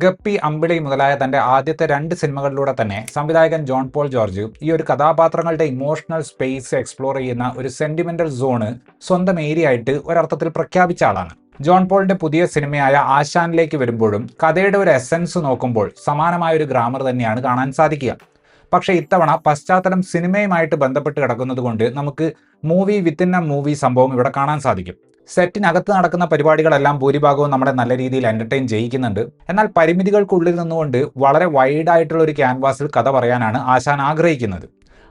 Guppy, അമ്പിളി മുതലായ തന്റെ ആദ്യത്തെ 2 സിനിമകളിലൂടെ തന്നെ സംവിധായകൻ ജോൺ പോൾ ജോർജ് ഈ ഒരു കഥാപാത്രങ്ങളുടെ ഇമോഷണൽ സ്പേസ് എക്സ്പ്ലോർ ചെയ്യുന്ന ഒരു സെന്റിമെന്റൽ സോണ് സ്വന്തം ഏരിയ ആയിട്ട് ഒരർത്ഥത്തിൽ പ്രഖ്യാപിച്ച ആളാണ്. ജോൺ പോളിന്റെ പുതിയ സിനിമയായ ആശാനിലേക്ക് വരുമ്പോഴും കഥയുടെ ഒരു എസൻസ് നോക്കുമ്പോൾ സമാനമായ ഒരു ഗ്രാമർ തന്നെയാണ് കാണാൻ സാധിക്കുക. പക്ഷേ ഇത്തവണ പശ്ചാത്തലം സിനിമയുമായിട്ട് ബന്ധപ്പെട്ട് കിടക്കുന്നത് കൊണ്ട് നമുക്ക് മൂവി വിത്തിൻ എ മൂവി സംഭവം ഇവിടെ കാണാൻ സാധിക്കും. സെറ്റിനകത്ത് നടക്കുന്ന പരിപാടികളെല്ലാം ഭൂരിഭാഗവും നമ്മളെ നല്ല രീതിയിൽ എന്റർടൈൻ ചെയ്യിക്കുന്നുണ്ട്. എന്നാൽ പരിമിതികൾക്കുള്ളിൽ നിന്നുകൊണ്ട് വളരെ വൈഡ് ആയിട്ടുള്ള ഒരു ക്യാൻവാസിൽ കഥ പറയാനാണ് ആശാൻ ആഗ്രഹിക്കുന്നത്.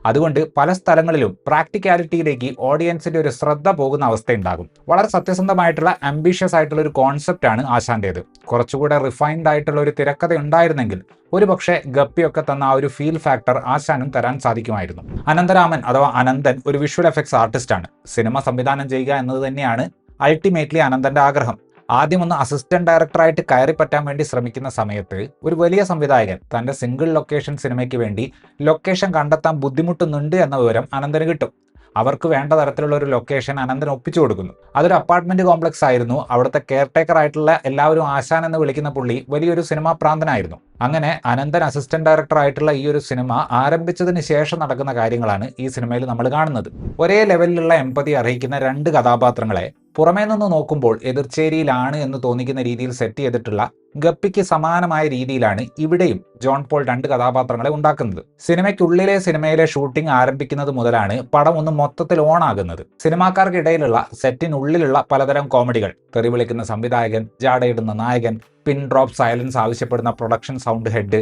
അതുകൊണ്ട് പല സ്ഥലങ്ങളിലും പ്രാക്ടിക്കാലിറ്റിയിലേക്ക് ഓഡിയൻസിന്റെ ഒരു ശ്രദ്ധ പോകുന്ന അവസ്ഥയുണ്ടാകും. വളരെ സത്യസന്ധമായിട്ടുള്ള ആംബിഷ്യസ് ആയിട്ടുള്ള ഒരു കോൺസെപ്റ്റ് ആണ് ആശാന്റേത്. കുറച്ചുകൂടെ റിഫൈൻഡ് ആയിട്ടുള്ള ഒരു തിരക്കഥ ഉണ്ടായിരുന്നെങ്കിൽ ഒരുപക്ഷെ ഗപ്പിയൊക്കെ തന്ന ആ ഒരു ഫീൽ ഫാക്ടർ ആശാനും തരാൻ സാധിക്കുമായിരുന്നു. അനന്തരാമൻ അഥവാ അനന്തൻ ഒരു വിഷ്വൽ എഫക്ട്സ് ആർട്ടിസ്റ്റ് ആണ്. സിനിമ സംവിധാനം ചെയ്യുക എന്നത് തന്നെയാണ് അൾട്ടിമേറ്റ്ലി അനന്തന്റെ ആഗ്രഹം. ആദ്യം ഒന്ന് അസിസ്റ്റന്റ് ഡയറക്ടറായിട്ട് കയറിപ്പറ്റാൻ വേണ്ടി ശ്രമിക്കുന്ന സമയത്ത് ഒരു വലിയ സംവിധായകൻ തന്റെ സിംഗിൾ ലൊക്കേഷൻ സിനിമയ്ക്ക് വേണ്ടി ലൊക്കേഷൻ കണ്ടെത്താൻ ബുദ്ധിമുട്ടുന്നുണ്ട് എന്ന വിവരം അനന്തന് കിട്ടും. അവർക്ക് വേണ്ട തരത്തിലുള്ള ഒരു ലൊക്കേഷൻ അനന്തൻ ഒപ്പിച്ചു കൊടുക്കുന്നു. അതൊരു അപ്പാർട്ട്മെന്റ് കോംപ്ലക്സ് ആയിരുന്നു. അവിടുത്തെ കെയർടേക്കർ ആയിട്ടുള്ള എല്ലാവരും ആശാൻ എന്ന് വിളിക്കുന്ന പുള്ളി വലിയൊരു സിനിമാ പ്രാന്തനായിരുന്നു. അങ്ങനെ അനന്തൻ അസിസ്റ്റന്റ് ഡയറക്ടർ ആയിട്ടുള്ള ഈ ഒരു സിനിമ ആരംഭിച്ചതിന് ശേഷം നടക്കുന്ന കാര്യങ്ങളാണ് ഈ സിനിമയിൽ നമ്മൾ കാണുന്നത്. ഒരേ ലെവലിലുള്ള എമ്പതി അർഹിക്കുന്ന 2 കഥാപാത്രങ്ങളെ പുറമേ നിന്ന് നോക്കുമ്പോൾ എതിർച്ചേരിയിലാണ് എന്ന് തോന്നിക്കുന്ന രീതിയിൽ സെറ്റ് ചെയ്തിട്ടുള്ള ഗപ്പിക്ക് സമാനമായ രീതിയിലാണ് ഇവിടെയും ജോൺ പോൾ 2 കഥാപാത്രങ്ങളെ ഉണ്ടാക്കുന്നത്. സിനിമയ്ക്കുള്ളിലെ സിനിമയിലെ ഷൂട്ടിംഗ് ആരംഭിക്കുന്നത് മുതലാണ് പടം ഒന്ന് മൊത്തത്തിൽ ഓൺ ആകുന്നത്. സിനിമാക്കാർക്കിടയിലുള്ള സെറ്റിനുള്ളിലുള്ള പലതരം കോമഡികൾ, തെറി വിളിക്കുന്ന സംവിധായകൻ, ജാടയിടുന്ന നായകൻ, പിൻ ഡ്രോപ്പ് സൈലൻസ് ആവശ്യപ്പെടുന്ന പ്രൊഡക്ഷൻ സൗണ്ട് ഹെഡ്,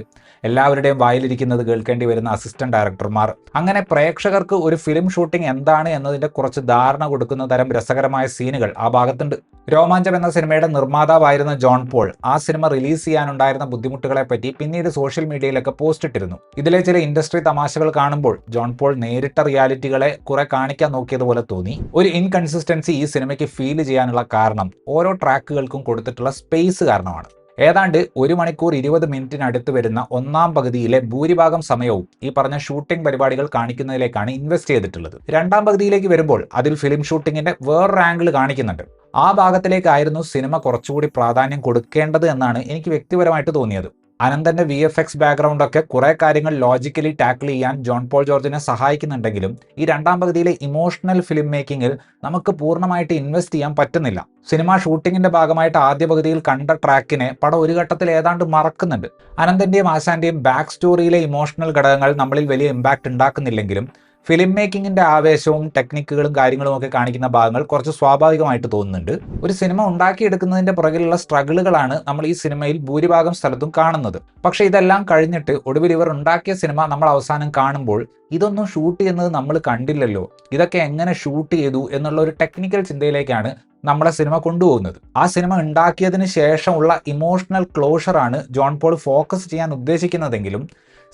എല്ലാവരുടെയും വായിലിരിക്കുന്നത് കേൾക്കേണ്ടി വരുന്ന അസിസ്റ്റന്റ് ഡയറക്ടർമാർ, അങ്ങനെ പ്രേക്ഷകർക്ക് ഒരു ഫിലിം ഷൂട്ടിംഗ് എന്താണ് എന്നതിന്റെ കുറച്ച് ധാരണ കൊടുക്കുന്ന തരം രസകരമായ സീനുകൾ ആ ഭാഗത്തുണ്ട്. രോമാഞ്ചം എന്ന സിനിമയുടെ നിർമ്മാതാവായിരുന്ന ജോൺ പോൾ ആ സിനിമ റിലീസ് ചെയ്യാനുണ്ടായിരുന്ന ബുദ്ധിമുട്ടുകളെ പറ്റി പിന്നീട് സോഷ്യൽ മീഡിയയിലൊക്കെ പോസ്റ്റ് ഇട്ടിരുന്നു. ഇതിലെ ചില ഇൻഡസ്ട്രി തമാശകൾ കാണുമ്പോൾ ജോൺ പോൾ നേരിട്ട റിയാലിറ്റികളെ കുറെ കാണിക്കാൻ നോക്കിയതുപോലെ തോന്നി. ഒരു ഇൻകൺസിസ്റ്റൻസി ഈ സിനിമയ്ക്ക് ഫീൽ ചെയ്യാനുള്ള കാരണം ഓരോ ട്രാക്കുകൾക്കും കൊടുത്തിട്ടുള്ള സ്പേസ് കാരണമാണ്. ഏതാണ്ട് 1 മണിക്കൂർ 20 മിനിറ്റിനടുത്ത് വരുന്ന ഒന്നാം പകുതിയിലെ ഭൂരിഭാഗം സമയവും ഈ പറഞ്ഞ ഷൂട്ടിംഗ് പരിപാടികൾ കാണിക്കുന്നതിലേക്കാണ് ഇൻവെസ്റ്റ് ചെയ്തിട്ടുള്ളത്. രണ്ടാം പകുതിയിലേക്ക് വരുമ്പോൾ അതിൽ ഫിലിം ഷൂട്ടിങ്ങിന്റെ വേറൊരു ആംഗിൾ കാണിക്കുന്നുണ്ട്. ആ ഭാഗത്തിലേക്കായിരുന്നു സിനിമ കുറച്ചുകൂടി പ്രാധാന്യം കൊടുക്കേണ്ടത് എന്നാണ് എനിക്ക് വ്യക്തിപരമായിട്ട് തോന്നിയത്. അനന്തന്റെ VFX ബാക്ക്ഗ്രൗണ്ട് ഒക്കെ കുറെ കാര്യങ്ങൾ ലോജിക്കലി ടാക്കിൾ ചെയ്യാൻ ജോൺ പോൾ ജോർജിനെ സഹായിക്കുന്നുണ്ടെങ്കിലും ഈ രണ്ടാം പകുതിയിലെ ഇമോഷണൽ ഫിലിം മേക്കിങ്ങിൽ നമുക്ക് പൂർണ്ണമായിട്ട് ഇൻവെസ്റ്റ് ചെയ്യാൻ പറ്റുന്നില്ല. സിനിമ ഷൂട്ടിങ്ങിന്റെ ഭാഗമായിട്ട് ആദ്യ പകുതിയിൽ കണ്ട ട്രാക്കിനെ പടം ഒരു ഘട്ടത്തിൽ ഏതാണ്ട് മറക്കുന്നുണ്ട്. അനന്തന്റെയും ആശാന്റെയും ബാക്ക് സ്റ്റോറിയിലെ ഇമോഷണൽ ഘടകങ്ങൾ നമ്മളിൽ വലിയ ഇമ്പാക്ട് ഉണ്ടാക്കുന്നില്ലെങ്കിലും ഫിലിം മേക്കിങ്ങിന്റെ ആവേശവും ടെക്നിക്കുകളും കാര്യങ്ങളും ഒക്കെ കാണിക്കുന്ന ഭാഗങ്ങൾ കുറച്ച് സ്വാഭാവികമായിട്ട് തോന്നുന്നുണ്ട്. ഒരു സിനിമ ഉണ്ടാക്കിയെടുക്കുന്നതിന്റെ പുറകിലുള്ള സ്ട്രഗിളുകളാണ് നമ്മൾ ഈ സിനിമയിൽ ഭൂരിഭാഗം സ്ഥലത്തും കാണുന്നത്. പക്ഷെ ഇതെല്ലാം കഴിഞ്ഞിട്ട് ഒടുവിൽ ഇവർ ഉണ്ടാക്കിയ സിനിമ നമ്മൾ അവസാനം കാണുമ്പോൾ ഇതൊന്നും ഷൂട്ട് ചെയ്യുന്നത് നമ്മൾ കണ്ടില്ലല്ലോ, ഇതൊക്കെ എങ്ങനെ ഷൂട്ട് ചെയ്തു എന്നുള്ള ഒരു ടെക്നിക്കൽ ചിന്തയിലേക്കാണ് നമ്മളെ സിനിമ കൊണ്ടുപോകുന്നത്. ആ സിനിമ ഉണ്ടാക്കിയതിന് ശേഷമുള്ള ഇമോഷണൽ ക്ലോഷറാണ് ജോൺ പോൾ ഫോക്കസ് ചെയ്യാൻ ഉദ്ദേശിക്കുന്നതെങ്കിലും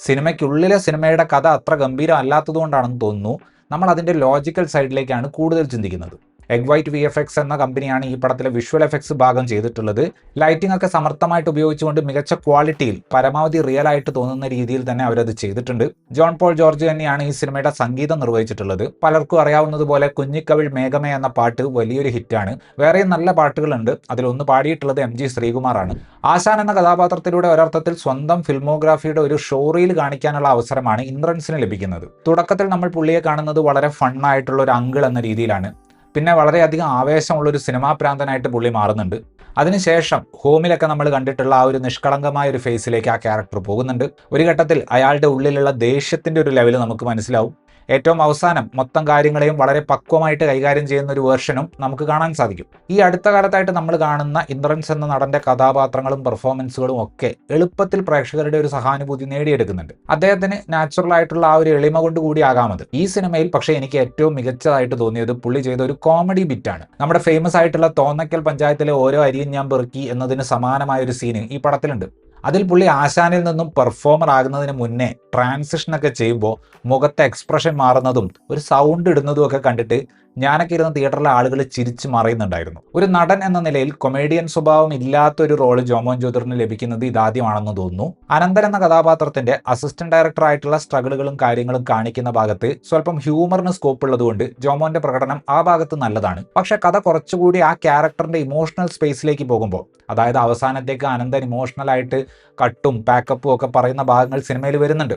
സിനിമയ്ക്കുള്ളിലെ സിനിമയുടെ കഥ അത്ര ഗംഭീരമല്ലാത്തതുകൊണ്ടാണെന്ന് തോന്നുന്നു നമ്മൾ അതിൻ്റെ ലോജിക്കൽ സൈഡിലേക്കാണ് കൂടുതൽ ചിന്തിക്കുന്നത്. എഗ് വൈറ്റ് VFX എന്ന കമ്പനിയാണ് ഈ പടത്തിലെ വിഷ്വൽ എഫക്ട്സ് ഭാഗം ചെയ്തിട്ടുള്ളത്. ലൈറ്റിംഗ് ഒക്കെ സമർത്ഥമായിട്ട് ഉപയോഗിച്ചുകൊണ്ട് മികച്ച ക്വാളിറ്റിയിൽ പരമാവധി റിയൽ ആയിട്ട് തോന്നുന്ന രീതിയിൽ തന്നെ അവരത് ചെയ്തിട്ടുണ്ട്. ജോൺ പോൾ ജോർജ് തന്നെയാണ് ഈ സിനിമയുടെ സംഗീതം നിർവഹിച്ചിട്ടുള്ളത്. പലർക്കും അറിയാവുന്നതുപോലെ കുഞ്ഞിക്കവിൾ മേഘമേ എന്ന പാട്ട് വലിയൊരു ഹിറ്റാണ്. വേറെയും നല്ല പാട്ടുകളുണ്ട്. അതിലൊന്ന് പാടിയിട്ടുള്ളത് MG ശ്രീകുമാറാണ്. ആശാൻ എന്ന കഥാപാത്രത്തിലൂടെ ഒരർത്ഥത്തിൽ സ്വന്തം ഫിൽമോഗ്രാഫിയുടെ ഒരു ഷോ റീൽ കാണിക്കാനുള്ള അവസരമാണ് ഇന്ദ്രൻസിന് ലഭിക്കുന്നത്. തുടക്കത്തിൽ നമ്മൾ പുള്ളിയെ കാണുന്നത് വളരെ ഫണ്ണായിട്ടുള്ള ഒരു അങ്കിൾ എന്ന രീതിയിലാണ്. പിന്നെ വളരെയധികം ആവേശമുള്ളൊരു സിനിമാ പ്രാന്തനായിട്ട് പുള്ളി മാറുന്നുണ്ട്. അതിനുശേഷം ഹോമിലൊക്കെ നമ്മൾ കണ്ടിട്ടുള്ള ആ ഒരു നിഷ്കളങ്കമായ ഒരു ഫേസിലേക്ക് ആ ക്യാരക്ടർ പോകുന്നുണ്ട്. ഒരു ഘട്ടത്തിൽ അയാളുടെ ഉള്ളിലുള്ള ദേഷ്യത്തിന്റെ ഒരു ലെവൽ നമുക്ക് മനസ്സിലാവും. ഏറ്റവും അവസാനം മൊത്തം കാര്യങ്ങളെയും വളരെ പക്വമായിട്ട് കൈകാര്യം ചെയ്യുന്ന ഒരു വേർഷനും നമുക്ക് കാണാൻ സാധിക്കും. ഈ അടുത്ത കാലത്തായിട്ട് നമ്മൾ കാണുന്ന ഇന്ദ്രൻസ് എന്ന നടന്റെ കഥാപാത്രങ്ങളും പെർഫോമൻസുകളും ഒക്കെ എളുപ്പത്തിൽ പ്രേക്ഷകരുടെ ഒരു സഹാനുഭൂതി നേടിയെടുക്കുന്നുണ്ട്. അദ്ദേഹത്തിന് നാച്ചുറൽ ആയിട്ടുള്ള ആ ഒരു എളിമ കൊണ്ട് കൂടിയാകാമത്. ഈ സിനിമയിൽ പക്ഷേ എനിക്ക് ഏറ്റവും മികച്ചതായിട്ട് തോന്നിയത് പുള്ളി ചെയ്ത ഒരു കോമഡി ബിറ്റാണ്. നമ്മുടെ ഫേമസ് ആയിട്ടുള്ള തോന്നക്കൽ പഞ്ചായത്തിലെ ഓരോ അരിയും ഞാൻ പെറുക്കി എന്നതിന് സമാനമായ ഒരു സീന് ഈ പടത്തിലുണ്ട്. അതിൽ പുള്ളി ആശാനിൽ നിന്നും പെർഫോമർ ആകുന്നതിന് മുന്നേ ട്രാൻസിഷനൊക്കെ ചെയ്യുമ്പോൾ മുഖത്തെ എക്സ്പ്രഷൻ മാറുന്നതും ഒരു സൗണ്ട് ഇടുന്നതും ഒക്കെ കണ്ടിട്ട് ഞാനൊക്കെ ഇരുന്ന തിയേറ്ററിലെ ആളുകൾ ചിരിച്ചു മറയുന്നുണ്ടായിരുന്നു. ഒരു നടൻ എന്ന നിലയിൽ കൊമേഡിയൻ സ്വഭാവം ഇല്ലാത്ത ഒരു റോള് ജോമോൻ ജ്യോതിറിന് ലഭിക്കുന്നത് ഇതാദ്യമാണെന്ന് തോന്നുന്നു. അനന്തൻ എന്ന കഥാപാത്രത്തിന്റെ അസിസ്റ്റന്റ് ഡയറക്ടർ ആയിട്ടുള്ള സ്ട്രഗിളുകളും കാര്യങ്ങളും കാണിക്കുന്ന ഭാഗത്ത് സ്വല്പം ഹ്യൂമറിന് സ്കോപ്പ് ഉള്ളതുകൊണ്ട് ജോമോന്റെ പ്രകടനം ആ ഭാഗത്ത് നല്ലതാണ്. പക്ഷെ കഥ കുറച്ചുകൂടി ആ ക്യാരക്ടറിന്റെ ഇമോഷണൽ സ്പേസിലേക്ക് പോകുമ്പോൾ, അതായത് അവസാനത്തേക്ക് അനന്തൻ ഇമോഷണൽ ആയിട്ട് കട്ടും പാക്കപ്പും ഒക്കെ പറയുന്ന ഭാഗങ്ങൾ സിനിമയിൽ വരുന്നുണ്ട്.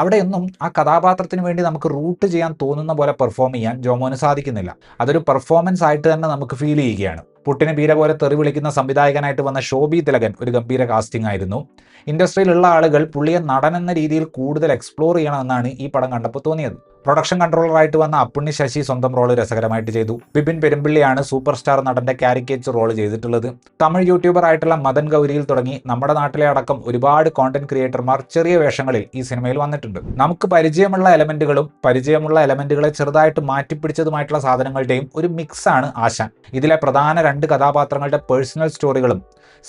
അവിടെയൊന്നും ആ കഥാപാത്രത്തിന് വേണ്ടി നമുക്ക് റൂട്ട് ചെയ്യാൻ തോന്നുന്ന പോലെ പെർഫോം ചെയ്യാൻ ജോമോന് സാധിക്കുന്നില്ല. അതൊരു പെർഫോമൻസ് ആയിട്ട് തന്നെ നമുക്ക് ഫീൽ ചെയ്യുകയാണ്. പുട്ടിന് ബീര പോലെ തെറി വിളിക്കുന്ന സംവിധായകനായിട്ട് വന്ന ശോഭി തിലകൻ ഒരു ഗംഭീര കാസ്റ്റിംഗ് ആയിരുന്നു. ഇൻഡസ്ട്രിയിലുള്ള ആളുകൾ പുള്ളിയെ നടൻ എന്ന രീതിയിൽ കൂടുതൽ എക്സ്പ്ലോർ ചെയ്യണമെന്നാണ് ഈ പടം കണ്ടപ്പോൾ തോന്നിയത്. പ്രൊഡക്ഷൻ കൺട്രോളറായിട്ട് വന്ന അപ്പുണ്ണി ശശി സ്വന്തം റോള് രസകരമായിട്ട് ചെയ്തു. ബിപിൻ പെരുമ്പിള്ളിയാണ് സൂപ്പർ സ്റ്റാർ നടന്റെ കാരിക്കേച്ചർ റോള് ചെയ്തിട്ടുള്ളത്. തമിഴ് യൂട്യൂബർ ആയിട്ടുള്ള മദൻ ഗൗരിയിൽ തുടങ്ങി നമ്മുടെ നാട്ടിലെ അടക്കം ഒരുപാട് കോണ്ടന്റ് ക്രിയേറ്റർമാർ ചെറിയ വേഷങ്ങളിൽ ഈ സിനിമയിൽ വന്നിട്ടുണ്ട്. നമുക്ക് പരിചയമുള്ള എലമെന്റുകളെ ചെറുതായിട്ട് മാറ്റിപ്പിടിച്ചതുമായിട്ടുള്ള സാധനങ്ങളുടെയും ഒരു മിക്സാണ് ആശാൻ. ഇതിലെ പ്രധാന രണ്ട് കഥാപാത്രങ്ങളുടെ പേഴ്സണൽ സ്റ്റോറികളും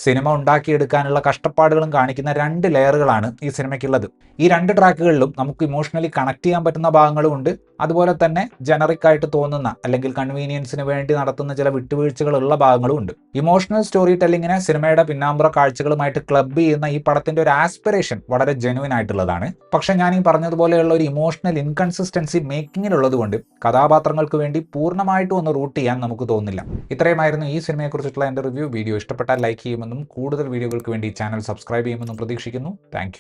സിനിമ ഉണ്ടാക്കിയെടുക്കാനുള്ള കഷ്ടപ്പാടുകളും കാണിക്കുന്ന രണ്ട് ലെയറുകളാണ് ഈ സിനിമയ്ക്കുള്ളത്. ഈ രണ്ട് ട്രാക്കുകളിലും നമുക്ക് ഇമോഷണലി കണക്ട് ചെയ്യാൻ പറ്റുന്ന ഭാഗങ്ങളും ഉണ്ട്. അതുപോലെ തന്നെ ജനറിക് ആയിട്ട് തോന്നുന്ന അല്ലെങ്കിൽ കൺവീനിയൻസിന് വേണ്ടി നടത്തുന്ന ചില വിട്ടുവീഴ്ചകളുള്ള ഭാഗങ്ങളും ഉണ്ട്. ഇമോഷണൽ സ്റ്റോറി ടെല്ലിങ്ങിനെ സിനിമയുടെ പിന്നാമ്പുറ കാഴ്ചകളുമായിട്ട് ക്ലബ് ചെയ്യുന്ന ഈ പടത്തിന്റെ ഒരു ആസ്പിറേഷൻ വളരെ ജെനുവിൻ ആയിട്ടുള്ളതാണ്. പക്ഷെ ഞാൻ ഈ പറഞ്ഞതുപോലെയുള്ള ഒരു ഇമോഷണൽ ഇൻകൺസിസ്റ്റൻസി മേക്കിങ്ങിലുള്ളത് കൊണ്ട് കഥാപാത്രങ്ങൾക്ക് വേണ്ടി പൂർണ്ണമായിട്ടും ഒന്ന് റൂട്ട് ചെയ്യാൻ നമുക്ക് തോന്നുന്നില്ല. ഇത്രയുമായിരുന്നു ഈ സിനിമയെക്കുറിച്ചിട്ടുള്ള എൻ്റെ റിവ്യൂ. വീഡിയോ ഇഷ്ടപ്പെട്ടാൽ ലൈക്ക് ചെയ്യുമെന്നും കൂടുതൽ വീഡിയോകൾക്ക് വേണ്ടി ചാനൽ സബ്സ്ക്രൈബ് ചെയ്യുമെന്നും പ്രതീക്ഷിക്കുന്നു. താങ്ക്